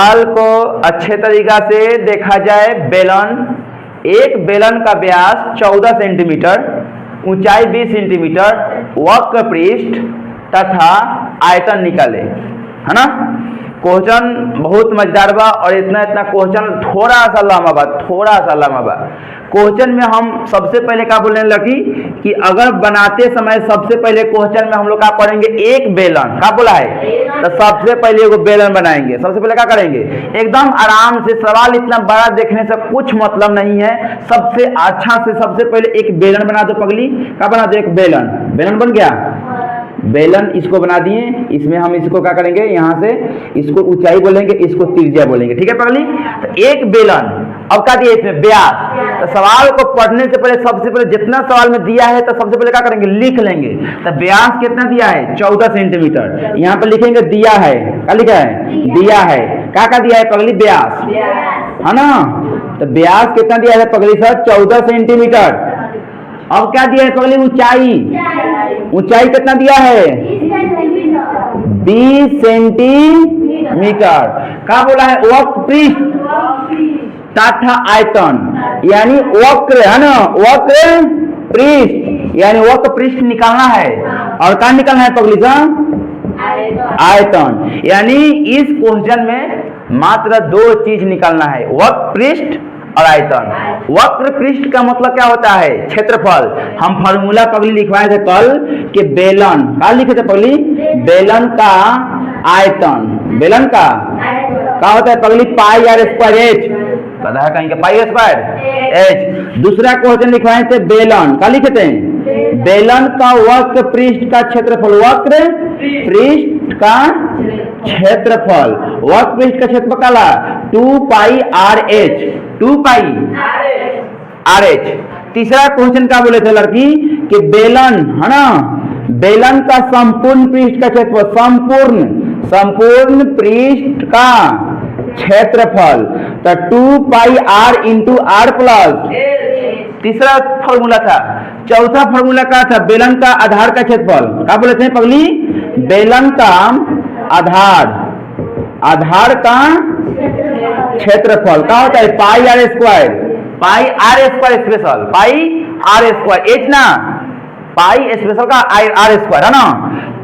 सवाल को अच्छे तरीका से देखा जाए, एक बेलन का व्यास 14 सेंटीमीटर, ऊंचाई 20 सेंटीमीटर, वक्र पृष्ठ तथा आयतन निकाले, है ना। क्वेश्चन बहुत मजेदार बा और इतना क्वेश्चन थोड़ा सा लंबा बा। क्वेश्चन में हम सबसे पहले क्या बोलने लगी कि अगर बनाते समय सबसे पहले क्वेश्चन में हम लोग क्या करेंगे, एक बेलन, क्या बोला है, तो सबसे पहले एक बेलन बनाएंगे। सबसे पहले क्या करेंगे, एकदम आराम से, सवाल इतना बड़ा देखने से कुछ मतलब नहीं है। सबसे अच्छा से सबसे पहले एक बेलन बना दो पगली, क्या बना दो, एक बेलन बन गया। बेलन इसको बना दिए, इसमें हम इसको क्या करेंगे, यहाँ से इसको ऊंचाई बोलेंगे, इसको त्रिज्या बोलेंगे, ठीक है पगली। तो एक बेलन, अब क्या दिया इसमें, व्यास। तो सवाल को पढ़ने से पहले सबसे पहले जितना सवाल में दिया है तो सबसे पहले क्या करेंगे, लिख लेंगे। तो व्यास कितना दिया है, 14 सेंटीमीटर। यहाँ पर लिखेंगे दिया है, क्या लिखा है, दिया है। क्या दिया है पगली, व्यास, है ना। तो व्यास कितना दिया है पगली सर, 14 सेंटीमीटर। अब क्या दिया है पगली, ऊंचाई कितना दिया है, 20 सेंटीमीटर। क्या बोला है, वक्र पृष्ठ तथा आयतन, यानी वक्र, है ना, वक्र पृष्ठ, यानी वक्र पृष्ठ निकालना है। और क्या निकालना है पगली सा, आयतन। यानी इस क्वेश्चन में मात्र 2 चीज निकालना है, वक्र पृष्ठ और आयतन। वक्र पृष्ठ का मतलब क्या होता है, क्षेत्रफल। हम फार्मूला पगली लिखवाए थे कल कि बेलन, क्या लिखे थे पगली, बेलन का आयतन, बेलन का क्या होता है पगली, पाई आर स्क्वायर एच, पता है कहीं का, पाई स्क्वायर एच। दूसरा क्वेश्चन लिखवाए थे बेलन, क्या लिखे थे, बेलन का वक्र पृष्ठ का क्षेत्रफल, वक्र पृष्ठ का क्षेत्रफल, वक्र पृष्ठ का क्षेत्रफल काला 2 पाई आर एच, 2 पाई आर एच। तीसरा क्वेश्चन क्या बोले थे लड़की कि बेलन, है ना, बेलन का संपूर्ण पृष्ठ का क्षेत्रफल, संपूर्ण पृष्ठ का क्षेत्रफल, तो 2 पाई आर इंटू आर प्लस। तीसरा फॉर्मूला था। चौथा फॉर्मूला क्या था, बेलन का आधार का क्षेत्रफल, क्या बोले थे पगली, बेलन का आधार का क्षेत्रफल क्या होता है, pi r square, pi r square special, pi r square h ना, पाई स्पेशल का आर स्क्वायर, है ना।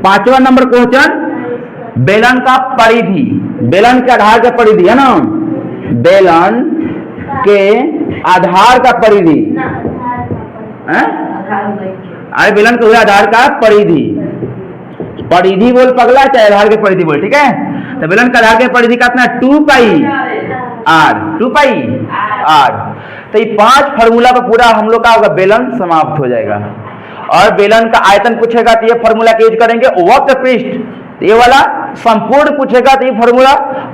5वां नंबर क्वेश्चन, बेलन का परिधि, बेलन के आधार का परिधि, है ना, बेलन के आधार का परिधि, अरे बेलन के आधार का परिधि, परिधि बोल पगला, चाहे आधार के परिधि बोल, ठीक है। तो बेलन का आधार के परिधि कितना, 2 पाई आर, 2 पाई आर। तो ये 5 फार्मूला पर पूरा हम लोग का होगा, बेलन समाप्त हो जाएगा। और बेलन का आयतन पूछेगा तो ये फार्मूला का यूज करेंगे, वक्र पृष्ठ तो ये वाला, संपूर्ण पूछेगा तो ये फार्मूला,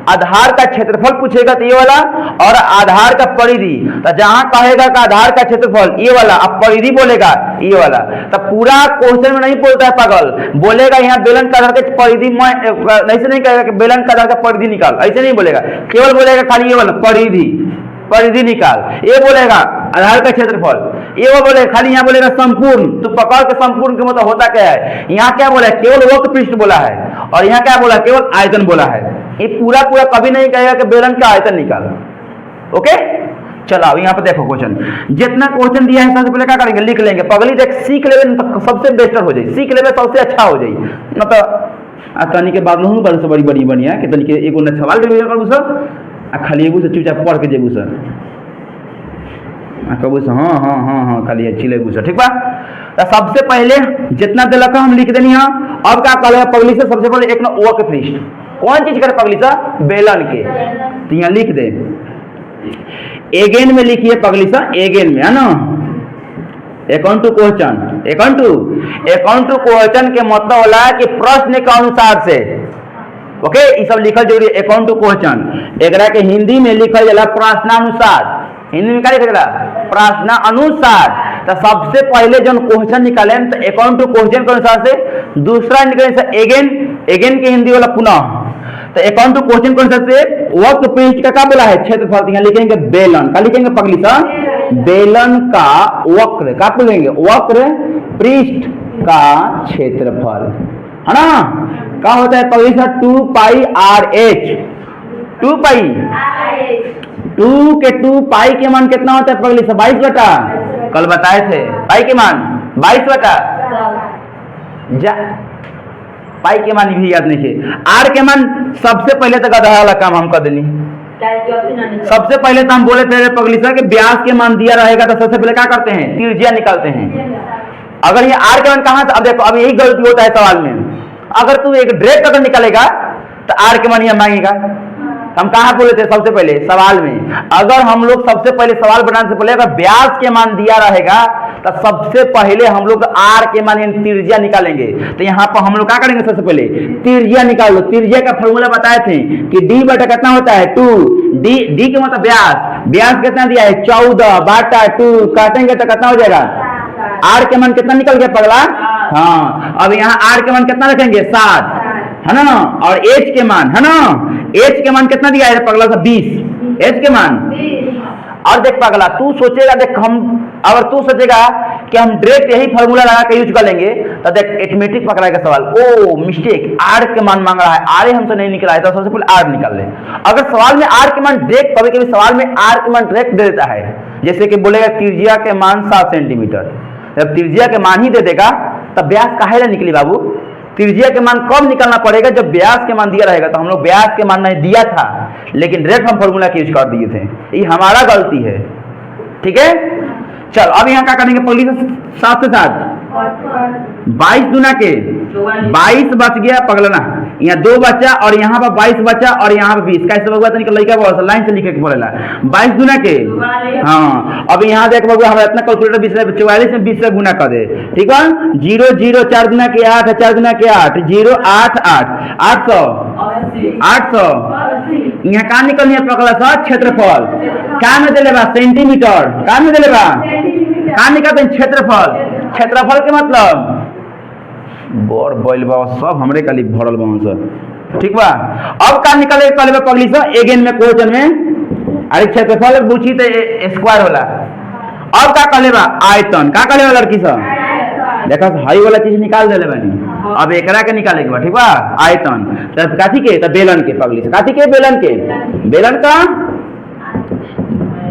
आधार का क्षेत्रफल पूछेगा तो ये वाला, और आधार का परिधि, तो जहां कहेगा का आधार का क्षेत्रफल ये वाला, अब परिधि बोलेगा ये वाला। तो पूरा क्वेश्चन में नहीं बोलता है पागल, बोलेगा यहाँ बेलन का आधार का परिधि, ऐसे नहीं कहेगा कि बेलन का आधार का परिधि निकाल, ऐसे नहीं बोलेगा, केवल बोलेगा खाली ये वाला परिधि निकाल। ये बोलेगा आधार का क्षेत्रफल, ये वो बोलेगा खाली, यहाँ बोलेगा संपूर्ण। तो पकड़ के संपूर्ण के मतलब होता क्या है, यहाँ क्या बोला है, केवल वक्र पृष्ठ बोला है, और यहाँ क्या बोला, केवल आयतन बोला है। ये पूरा कभी नहीं कहेगा कि बेलन का आयतन निकाल। ओके, चलो अब यहाँ पे देखो क्वेश्चन, जितना क्वेश्चन दिया है सबसे पहले क्या करेंगे, लिख लेंगे पगली। देख सीख लेवे तो सबसे बेस्टर हो जाए, सीख लेवे सबसे अच्छा हो जाए, न तो तनी के बाद लूँ बड़ी से बड़ी बढ़िया कि तनी के एगो न सवाल कर खाली एगो से चुपचाप पढ़ के जेबू सर, कबू से हाँ खाली अच्छी लेबू सर, ठीक बा। तो सबसे पहले जितना दिलक हम लिख देनी है। अब क्या करेगा पगली से, सबसे पहले एक ना वक्र पृष्ठ, कौन चीज करे पगली सा, बेलन के, तो यहाँ लिख दे, एगेन में लिखिए पगली सा, एगेन में, है ना, according to question, according to question के मतलब होला कि प्रश्न के अनुसार से। ओके, ये सब लिखल जरूरी है, अकॉर्डिंग टू क्वेश्चन। एकरा के हिंदी में लिखल जाला प्रश्नानुसार, हिंदी में क्या लिखल जाला, प्रश्नानुसार। तो सबसे पहले जो क्वेश्चन निकाले तो अकॉर्डिंग टू क्वेश्चन के अनुसार से, दूसरा निकाले से एगेन के हिंदी वाला पुनः। तो अकॉर्डिंग टू क्वेश्चन के अनुसार से वक्र पृष्ठ का क्या बोला है, क्षेत्रफल, यहाँ लिखेंगे बेलन, क्या लिखेंगे पगली सा, बेलन का वक्र, क्या बोलेंगे, वक्र पृष्ठ का क्षेत्रफल, है ना। क्या होता है पगली सा, 2 पाई आर एच, 2 पाई 2 के 2 पाई के मान कितना होता है पगली? 22 बटा, कल बताए थे पाई के मान 22 बटा जा, पाई के मान भी याद नहीं है। आर के मान सबसे पहले तक गधा वाला काम हम कर देनी। सबसे पहले तो हम बोले थे पगली सर कि ब्यास के मान दिया रहेगा तो सबसे पहले क्या करते हैं? त्रिज्या निकालते हैं। अगर ये आर के मान कहाँ था? अब देखो अब यही गलती होता है सवाल में। अगर तू एक डायरेक्ट अगर निकालेगा तो आर के मान यह मांगेगा। हम कहाँ बोले थे सबसे पहले सवाल में? अगर हम लोग सबसे पहले सवाल बनाने से पहले अगर ब्यास के मान दिया रहेगा तो सबसे पहले हम लोग आर के मान त्रिज्या निकालेंगे। तो यहाँ पर हम लोग क्या करेंगे? सबसे पहले त्रिज्या निकाल लो। त्रिज्या का फॉर्मूला बताए थे कि डी बटा कितना होता है? 2। डी के मतलब ब्यास, ब्यास कितना दिया है? 14 बटा 2, काटेंगे तो कितना हो जाएगा? आर के मान कितना निकल गया पगला? हाँ, अब यहाँ आर के मान कितना रखेंगे? 7 है ना। और एच के मान है ना, एच के मान कितना दिया है पगला? 20 एच के मान। और देख पगला तू सोचेगा, देख हम अगर तू सोचेगा कि हम डायरेक्ट यही फार्मूला लगा के यूज कर लेंगे तो देख ऑटोमेटिक पकड़ाएगा सवाल। ओ मिस्टेक, आर के मान मांग रहा है, आर हमसे नहीं निकला है तो सबसे पहले आर निकाल ले। अगर सवाल में आर के मान डायरेक्ट, कभी कभी सवाल में आर के मान डायरेक्ट दे देता है, जैसे कि बोलेगा त्रिज्या के मान 7 सेंटीमीटर। जब त्रिज्या के मान ही दे देगा तब व्यास काहे ना निकली बाबू? त्रिज्या के मान कब निकालना पड़ेगा? जब व्यास के मान दिया रहेगा। तो हम लोग व्यास के मान नहीं दिया था लेकिन डायरेक्ट हम फॉर्मूला यूज कर दिए थे, ये हमारा गलती है। ठीक है, चल अब यहाँ क्या करेंगे? पहली से 7 से 7 22 दूना के 22 बच गया पगलना, यहाँ 2 बचा और यहाँ पर 22 बचा और यहाँ पर 20। कैसे बगुआ तनिक लड़का बोला लाइन से लिखे के बोलेला 22 दूना के। हाँ, अब यहाँ देख बगुआ हमारा इतना कैलकुलेटर 44 में 20 से गुना कर दे। ठीक है, 0 0 4 दूना के 8, 4 दूना के 8, 0 8 8 800 800। यहाँ कहाँ निकलनी है पगला सा? क्षेत्रफल कहाँ में दे लेबा? सेंटीमीटर कहाँ में दे लेबा? कहाँ निकलते हैं? क्षेत्रफल। क्षेत्रफल के मतलब बोर बोल बा सब हमरे काली भरल बा सर। ठीक बा, अब का निकले कल में पगली से अगेन में क्वेश्चन में अरे क्षेत्रफल पूछी तो स्क्वायर होला। अब का कहले बा? आयतन। का कहले बा लड़की सब? देखा हाई वाला चीज निकाल देले बानी, अब एकरा के निकाले के बा। ठीक बा, आयतन तब काथी के? तब बेलन के पगली से काथी के? बेलन के। बेलन का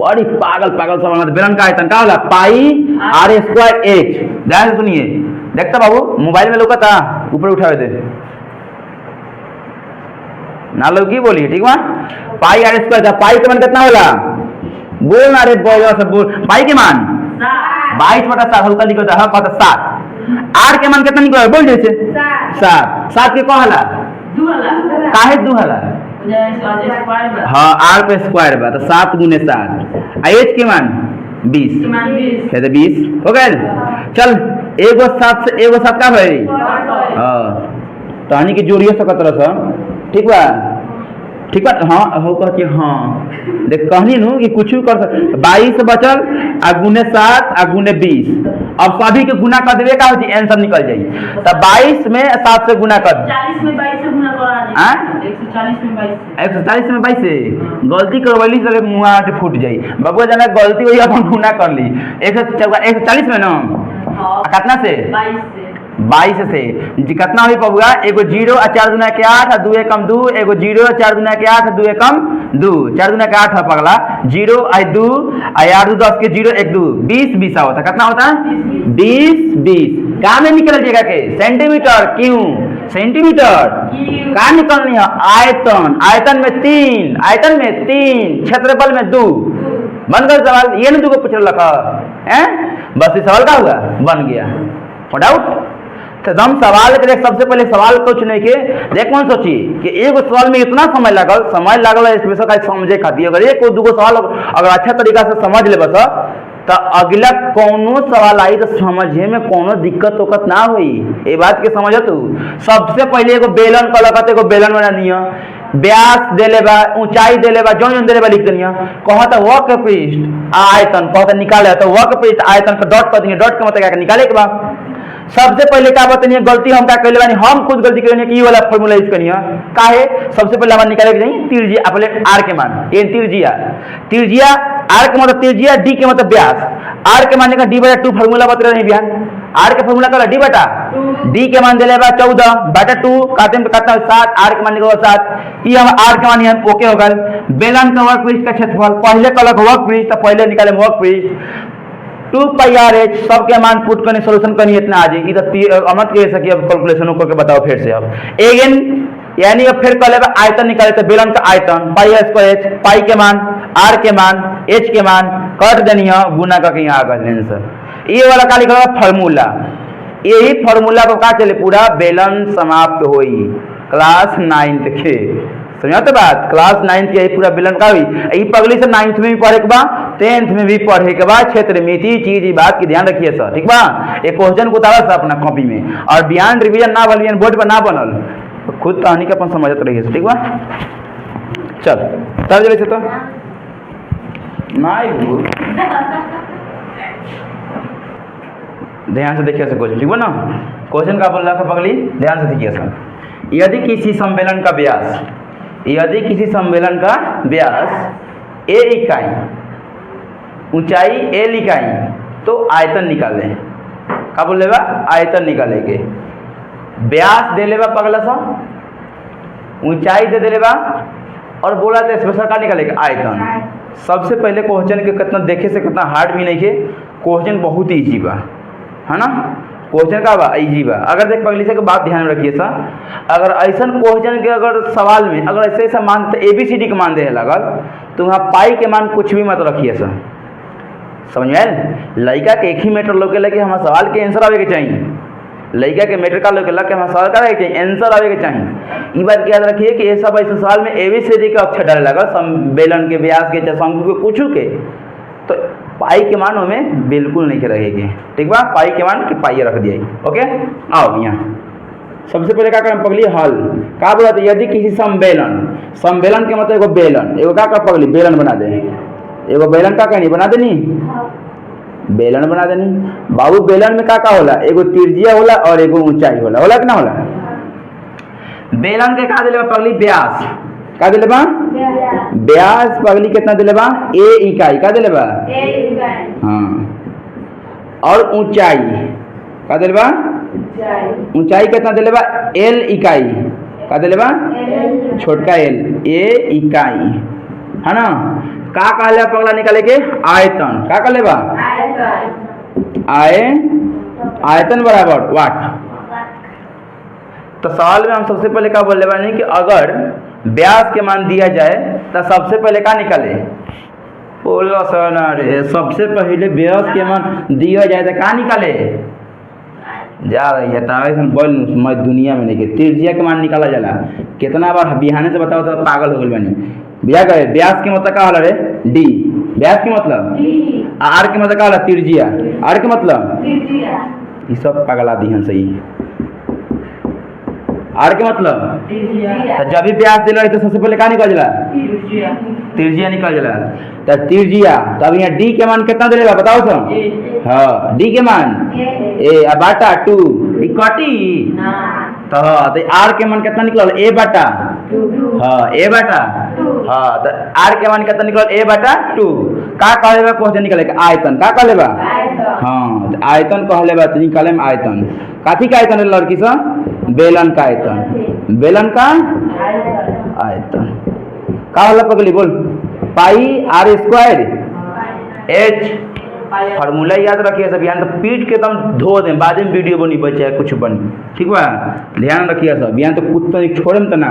बड़ी पागल पागल सब बेलन का आयतन का होला? पाई आर स्क्वायर एच। ध्यान से सुनिए, देखता बाबू मोबाइल में लोग था ऊपर उठावे दे ना लोग की बोली। ठीक बा, पाई आर स्क्वायर। पाई के मान कितना होला? बोल ना रे बोल सब बोल। पाई के मान 22 बटा 7 हल्का लिखो था 7। आर के मान कितना निकला? बोल जैसे 7। 7 के कहला काहे 2 हला? हाँ, आर पे स्क्वायर बा तो 7 गुने 7। एच के मान 20 है तो 20 हो गए। चल एगो 7 से एगो 7 का भाई? हाँ, तो हानि की जोड़िए सकत रह। ठीक बा, ठीक बा। हाँ हो कहती हाँ देख कहनी नु कि कुछ कर 22 बचल आ गुने 7 आ गुने 20। अब सभी के गुना कर देवे का हो जी आंसर निकल जाई। तो 22 में 7 से गुना कर 40 में 22 से गुना करा दे। 140 में 22 140 में 22 से गलती करवली से मुंह आटे फूट जाई। बबुआ जाना गलती वही अपन गुना कर ली 140 में ना। हां, कितना से? 22 से जी कितना हुई बबुआ? एगो 0 और 4 दूना के 8 और 2 एकम 2, एगो 0 और 4 दूना के 8 और 2 एकम 2, 4 दूना के 8 है पगला। 0 और 2 और 8 2 10 के 0 1 2 20 20 होता। कितना होता? 20 20। कहाँ में निकल जाएगा के? सेंटीमीटर। क्यों सेंटीमीटर? कहाँ निकलनी है? आयतन। आयतन में 3, आयतन में 3, क्षेत्रफल में 2। बन गया सवाल। ये नहीं 2 को पूछ रखा है, बस ये सवाल का हुआ बन गया। डाउट तो हम सवाल के देख सबसे पहले सवाल कुछ नहीं के देख कौन सोची कि एगो सवाल में इतना समय लागल स्पेशल का समझे खातिर। अगर एक दो सवाल अगर अच्छा तरीका से समझ ले बस तो अगला कोनो सवाल आई तो समझे में कोनो दिक्कत वक्त ना हुई। ये बात के समझ तू। सबसे पहले एगो बेलन का लगत एगो बेलन बना दिया, व्यास दे लेबा, ऊंचाई दे लेबा, जो दे लेबा लिख देनिया। कहता वक्र पृष्ठ आयतन कहता निकाले तो वक्र पृष्ठ आयतन का डॉट कर देंगे। डॉट का मतलब क्या निकाले के बाद सबसे पहले क्या बताइए गलती हम क्या कर ले? हम खुद गलती करेंगे कि ये वाला फॉर्मूला यूज करिए। काहे? सबसे पहले हम निकाले नहीं त्रिज्या अपने आर के मान। ये त्रिज्या, त्रिज्या आर के मतलब त्रिज्या, डी के मतलब व्यास। आर के मानने का डी बटा 2 फॉर्मूला बता रहे हैं बिहान। आर के फॉर्मूला का डी बटा डी के मान दिले बा 14 बटा 2 काटे में कितना 7 आर के मान निकलो 7 ये हम आर के मान हम ओके हो गल। बेलन का वर्क पृष्ठ का क्षेत्रफल पहले कलक वर्क पृष्ठ तो पहले निकाले वर्क पृष्ठ 2 पाई आर एच सबके मान पुट करने सॉल्यूशन करनी इतना आ जाएगी तो अमत कह सकी अब कैलकुलेशन करके बताओ फिर से अब अगेन यानी अब फिर कल आयतन निकाले तो बेलन का आयतन पाई एस को एच पाई के मान आर के मान एच के मान कट देनी है गुना करके यहाँ आ गए आंसर। ये वाला का लिखा फार्मूला यही फार्मूला को का चले पूरा बेलन समाप्त हुई क्लास 9th के समझा तो बात क्लास 9th के पूरा बेलन का हुई ये पगली से 9th में भी पढ़े के बाद 10th में भी पढ़े के बाद क्षेत्र मिति चीज ये बात की ध्यान रखिए सर ठीक बा। एक क्वेश्चन को उतारा सर अपना कॉपी में और बिहान रिवीजन ना बनिए बोर्ड पर ना बनल खुद कहानी का अपन समझते रहिए ठीक बा। चल तब जले तो नहीं ध्यान से देखिए क्वेश्चन ठीक है ना। क्वेश्चन का बोल रहा था पगली ध्यान से देखिए सर यदि किसी सम्मेलन का व्यास ए इकाई ऊंचाई एल इकाई तो आयतन निकाले का बोल लेगा आयतन निकालेंगे व्यास दे लेगा पगला सा ऊंचाई दे लेगा और बोला तो स्पेशल का निकालेगा आयतन। सबसे पहले क्वेश्चन के कितना देखे से कितना हार्ड भी नहीं है क्वेश्चन बहुत ईजी बा है ना। क्वेश्चन का बा इजी बा अगर देख पगली से बात ध्यान में रखिए सर अगर ऐसा क्वेश्चन के अगर सवाल में अगर ऐसे ऐसा मान ABCD के मान दे लगल तो वहाँ पाई के मान कुछ भी मत रखिए सर समझ में लड़का के एक ही मीटर लोग लगे हमारे सवाल के आंसर आवे के चाहिए लड़का के मीटर का लोग लगे हमारे सवाल का चाहिए आंसर आवे के चाहिए। ये बात याद रखिए कि ये सब ऐसे सवाल में ABCD का अक्षर डाले लगा बेलन के व्यास के शंकु के कुछ के तो पाई के मान हमें बिल्कुल नहीं रहेगी ठीक बा। पाई के मान कि पाई रख दिया ओके। आओ यहाँ सबसे पहले क्या करें पगली हल का बोला था यदि किसी सम्मेलन के मतलब एगो बेलन एगो का पगली बेलन बना दे एगो बेलन का कहनी बना देनी बेलन बना देनी बाबू। बेलन में का होला एगो त्रिज्या होला और एगो ऊंचाई होला कि ना होला। बेलन के का दिले पगली व्यास का दिले बा व्यास पगली कितना दिले बा ए इकाई का दिले बा हाँ और ऊंचाई का दिले बा ऊंचाई कितना दिले बा एल इकाई का दिले बा छोटका एल ए इकाई है ना। का कहले पगला निकाले के आयतन का कहले बा आयतन बराबर वाट। तो सवाल में हम सबसे पहले क्या बोलने वाले कि अगर व्यास के मान दिया जाए तो सबसे पहले क्या निकाले बोलो सर रे सबसे पहले व्यास के मान दिया जाए तो क्या निकाले जा रही है तो बोल मैं दुनिया में नहीं के त्रिज्या के मान निकाला जाला कितना बार बिहाने से बताओ तो पागल हो गए बनी भैया कहे व्यास के मतलब क्या होला रे डी व्यास के मतलब आर के मतलब क्या होला त्रिज्या आर के मतलब ये सब पगला दी हैं सही आर के मतलब तो जब भी व्यास दिला तो सबसे पहले क्या निकल जला त्रिज्या निकल जला तो त्रिज्या तो अब यहाँ डी के मान कितना दिलेगा बताओ तो हाँ डी के मान ए बाटा 2 कटी तो आर के मान कितना निकल ए बाटा हाँ ए बाटा हाँ तो आर के मान कितना निकल ए बाटा 2 का कहलेबा क्वेश्चन निकलेगा आयतन का कहलेबा हाँ तो आयतन कहलेबा तो निकाले में आयतन काथी का आयतन लड़की सा बेलन का आयतन बेलन का आयतन का होला पगली बोल पाई आर स्क्वायर एच फार्मूला याद रखिए सब यहाँ तो पीट के एकदम धो दें बाद में वीडियो बनी बचे है कुछ बनी ठीक बा ध्यान रखिए सब यहाँ तो कुछ तो छोड़े तो ना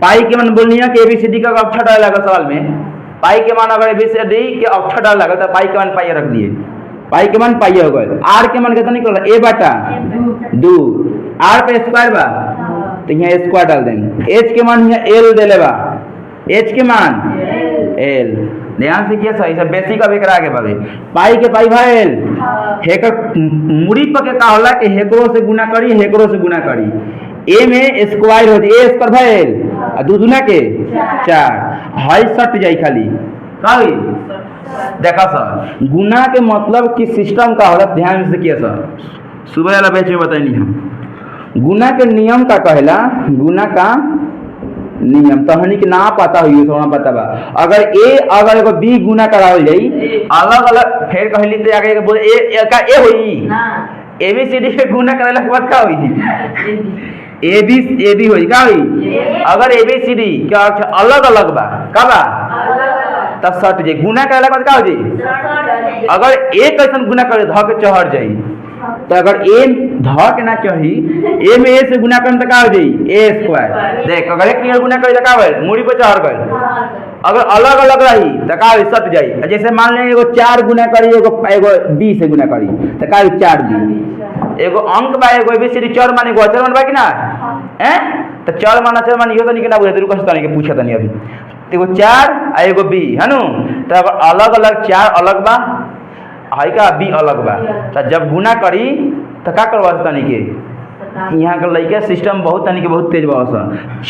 पाई के मान बोलनी है कि ABCD का अक्षर डाला लगा सवाल में पाई के मान अगर ABCD के अक्षर डाला लगा तो पाई के मान पाई रख दिए पाई के मान पाई हो गए आर के मान कितना निकल ए बाटा 2 आर पे स्क्वायर बा तो यहाँ स्क्वायर डाल देंगे एच के मान यहाँ एल दे लेबा एच के मान एल ध्यान से किया सही सब बेसिक अब एक आगे बढ़े पाई के पाई भाई एल हेकर मुड़ी पर के का होला कि हेकरो से गुना करी हेकरो से गुना करी ए में स्क्वायर होती ए स्क्वायर भाई एल और दो दुना के 4 हाई सट जाई खाली का हुई देखा सर गुना के मतलब कि सिस्टम का होला ध्यान से किया सर सुबह वाला बैच में बताइए हम गुना के नियम का कहला गुना का नियम तहनी के ना पता हुई थोड़ा पता बा अगर ए अगर एगो बी गुना करावल जाई अलग अलग फिर कहली तो आगे बोले ए का ए होई ABCD के गुना करेला के बाद का होई AB होई का होई अगर ABCD के अक्षर अलग अलग बा का बा तब सट जाई गुना करेला के बाद का हो जाई अगर एक ऐसा गुना करे ध के चढ़ जाई तो अगर a ध के ना चढ़ी a में a से गुना करन त का हो जाई a स्क्वायर देख अगर एक नियर गुना करे त का होई मूड़ी पे चढ़ गई अगर अलग अलग रही तो का सट जाई जैसे मान लें एगो 4 गुना करी एगो b से गुना करी तो का 4b एगो अंक बा एगो ABCD चर माने एगो अचर माने बा कि ना हैं तो चर मान अचर मान इहो तो नहीं ना बुझे तू कस तनी के पूछत नहीं अभी एगो 4 आ एगो b है नु तो अगर अलग अलग 4 अलग बा है का b अलग बा तो जब गुना करी तो का करवा तनी के यहाँ का लड़का सिस्टम बहुत तनी के बहुत तेज बा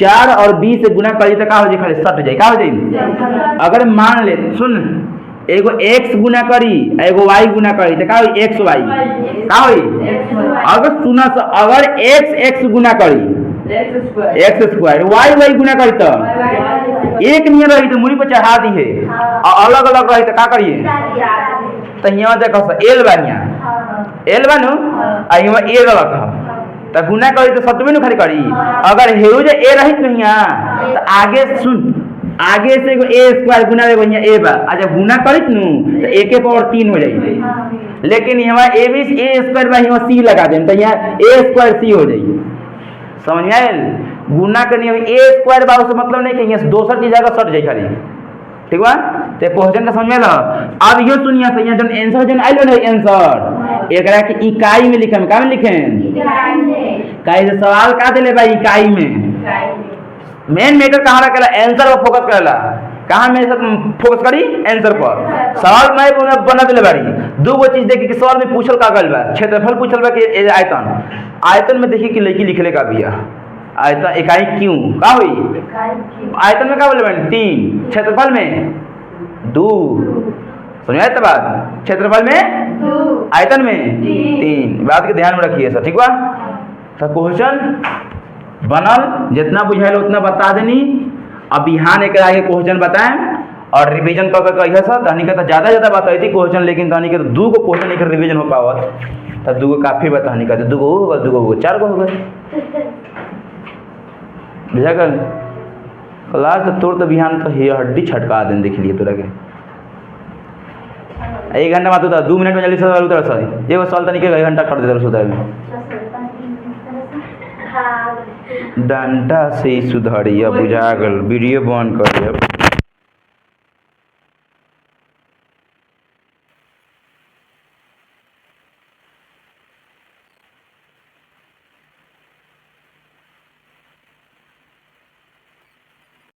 4 और b से गुना करी तो का हो जाई खाली सट जाई का हो जाई अगर मान ले सुन एगो x गुना करी एगो y गुना करी तो का होई xy का होई अगर सुना अगर x गुना करी x स्क्वायर y गुना करी तो एक नियर रही तो मुड़ी पे चढ़ा दी है और अलग अलग रही तो का करिए तो यहाँ देखो l बा l बा नु आ यहाँ a रख तो गुना करी तो सतवे नु खाली करी अगर हेउ जे a रही तो यहाँ तो आगे सुन आगे से एगो a स्क्वायर गुना एगो यहाँ a बा आ जब गुना करित नु तो a के पावर 3 हो जाई लेकिन यहाँ a स्क्वायर बा यहाँ c लगा देम तो यहाँ a स्क्वायर c हो जाई समझ में आयल गुना के नियम a स्क्वायर बा उससे मतलब नहीं कि यहाँ दोसर चीज आगे सट जाई खाली ठीक बा ते क्वेश्चन का समझ में ला अब यो सुनिए से यहाँ जन आंसर जन आइलो नहीं आंसर एकरा के इकाई में लिखम का में लिखें काहे से सवाल का देले भाई इकाई में मेन मैटर कहां रखेला आंसर पर फोकस करेला कहां में सब फोकस करी आंसर पर सवाल में बना देले बारी दो गो चीज देखी कि सवाल में पूछल का गल बा क्षेत्रफल पूछल बा कि आयतन में देखी कि लड़की लिखले का बिया आयतन इकाई क्यों का हुई आयतन में का बोले बन 3 क्षेत्रफल में 2 समझ तो बात क्षेत्रफल में 2 आयतन में 3 बात के ध्यान में रखिए सर ठीक बा तो क्वेश्चन बनल जितना बुझाइल उतना बता देनी अब बिहान एक आगे क्वेश्चन बताएं और रिवीजन कर कहिए सर तहनी के तो ज़्यादा बताई थी क्वेश्चन लेकिन तहनी के तो 2 गो क्वेश्चन एक रिवीजन हो पावत तो 2 गो काफ़ी बतानी का 2 गो होगा 2 गो 4 गो हो गए बुझा कर क्लास तो तोड़ तो बिहान तो हड्डी छटका दें देख लिए तोरा के 1 घंटा में तो 2 मिनट में जल्दी सवाल उतर सॉरी एगो सवाल तो निकल 1 घंटा कर देते सुधार में डंडा से ही सुधारिया बुझा गल वीडियो बंद कर